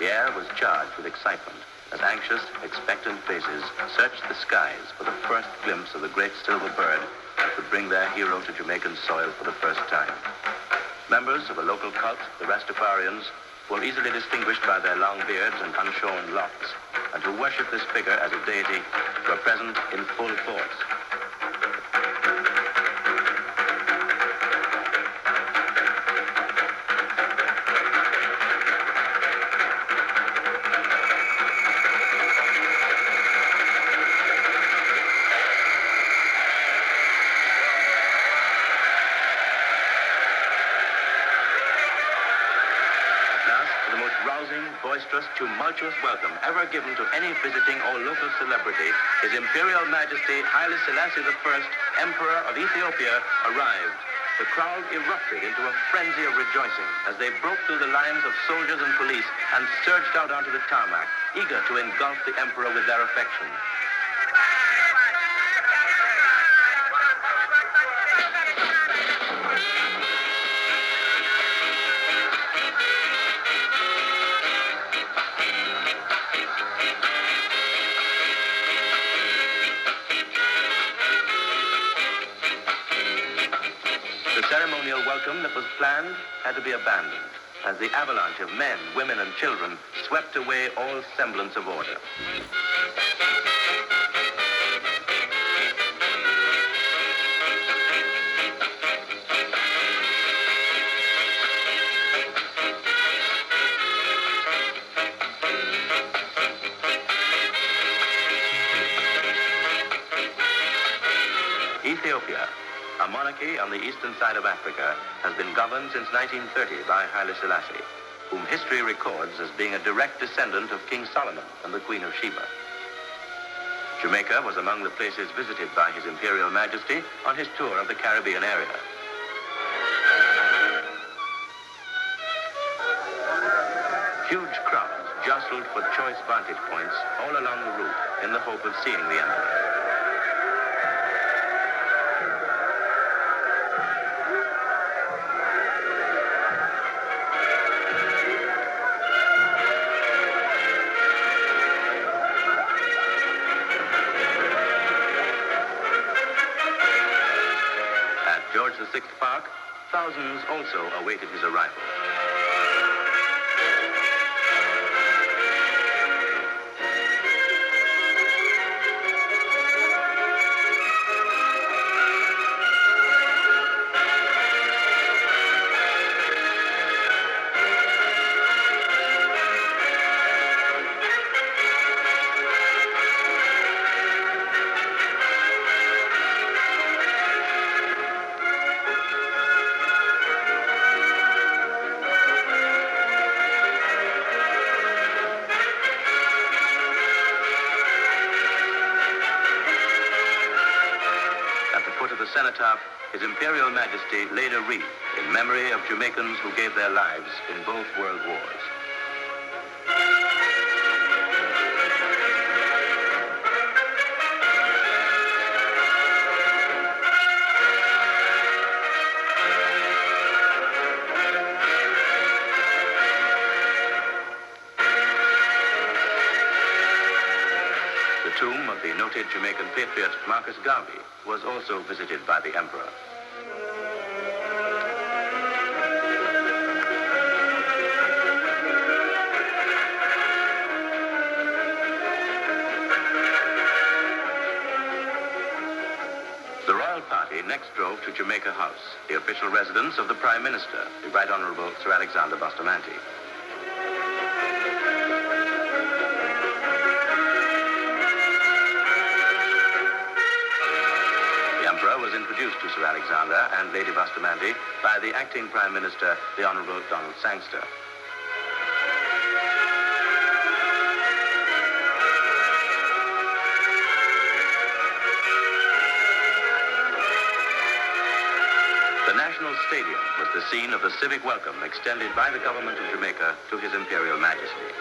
The air was charged with excitement as anxious, expectant faces searched the skies for the first glimpse of the great silver bird that would bring their hero to Jamaican soil for the first time. Members of a local cult, the Rastafarians, who are easily distinguished by their long beards and unshorn locks, and who worship this figure as a deity, were present in full force. Boisterous, tumultuous welcome ever given to any visiting or local celebrity, His Imperial Majesty Haile Selassie I, Emperor of Ethiopia, arrived. The crowd erupted into a frenzy of rejoicing as they broke through the lines of soldiers and police and surged out onto the tarmac, eager to engulf the emperor with their affection. The ceremonial welcome that was planned had to be abandoned as the avalanche of men, women, and children swept away all semblance of order. Ethiopia, a monarchy on the eastern side of Africa, has been governed since 1930 by Haile Selassie, whom history records as being a direct descendant of King Solomon and the Queen of Sheba. Jamaica was among the places visited by His Imperial Majesty on his tour of the Caribbean area. Huge crowds jostled for choice vantage points all along the route in the hope of seeing the emperor. George VI Park, thousands also awaited his arrival. Cenotaph, His Imperial Majesty laid a wreath in memory of Jamaicans who gave their lives in both world wars. The tomb of the noted Jamaican patriot Marcus Garvey was also visited by the emperor. The royal party next drove to Jamaica House, the official residence of the Prime Minister, the Right Honorable Sir Alexander Bustamante. Was introduced to Sir Alexander and Lady Bustamante by the acting Prime Minister, the Honorable Donald Sangster. The National Stadium was the scene of the civic welcome extended by the government of Jamaica to His Imperial Majesty.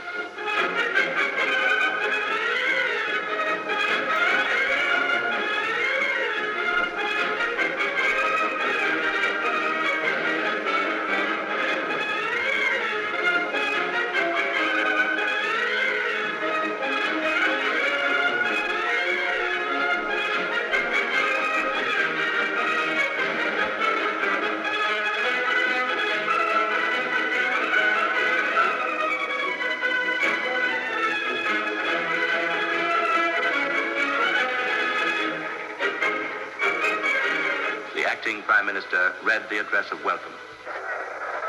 Prime Minister read the address of welcome.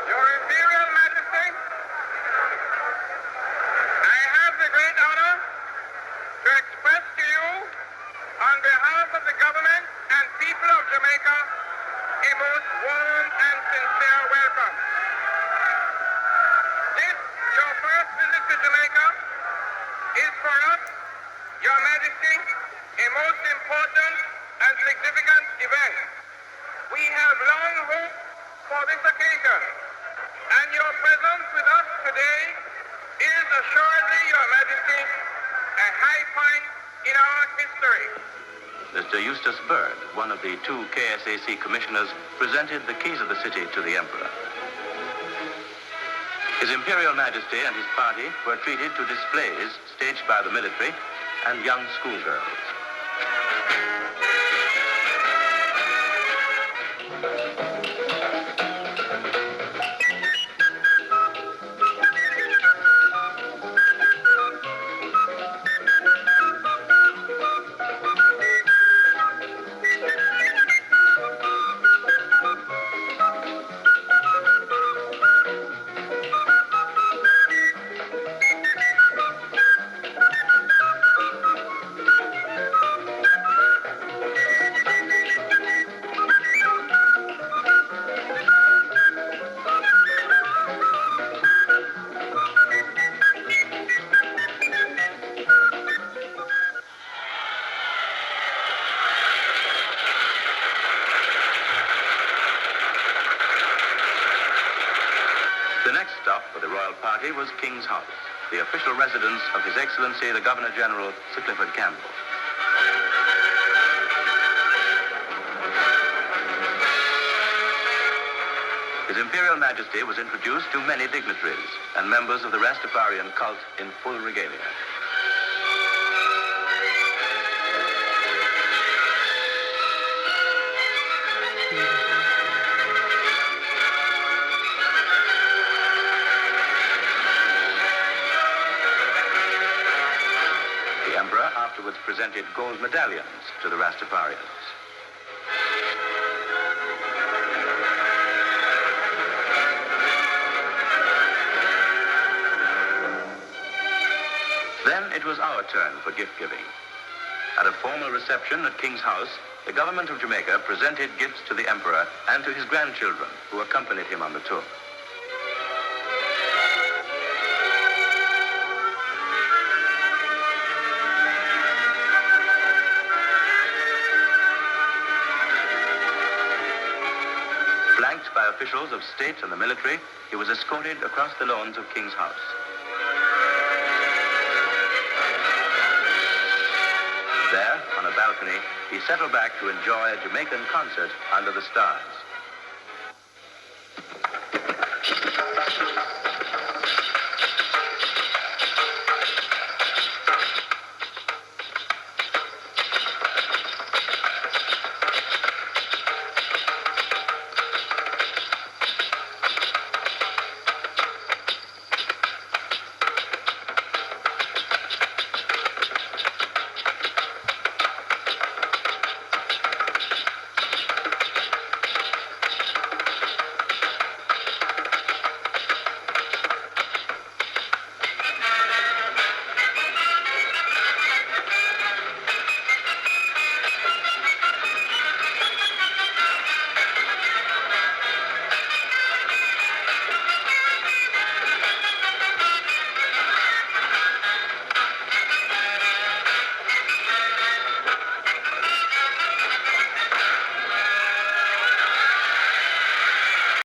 Your Imperial Majesty, I have the great honor to express to you, on behalf of the government and people of Jamaica, a most warm and sincere welcome. This, your first visit to Jamaica, is for us, Your Majesty, a most important and significant event. We have long hoped for this occasion, and your presence with us today is assuredly, Your Majesty, a high point in our history. Mr. Eustace Bird, one of the two KSAC commissioners, presented the keys of the city to the Emperor. His Imperial Majesty and his party were treated to displays staged by the military and young schoolgirls. The next stop for the royal party was King's House, the official residence of His Excellency the Governor-General, Sir Clifford Campbell. His Imperial Majesty was introduced to many dignitaries and members of the Rastafarian cult in full regalia. The Emperor afterwards presented gold medallions to the Rastafarians. Then it was our turn for gift-giving. At a formal reception at King's House, the government of Jamaica presented gifts to the Emperor and to his grandchildren, who accompanied him on the tour. Flanked by officials of state and the military, he was escorted across the lawns of King's House. There, on a balcony, he settled back to enjoy a Jamaican concert under the stars.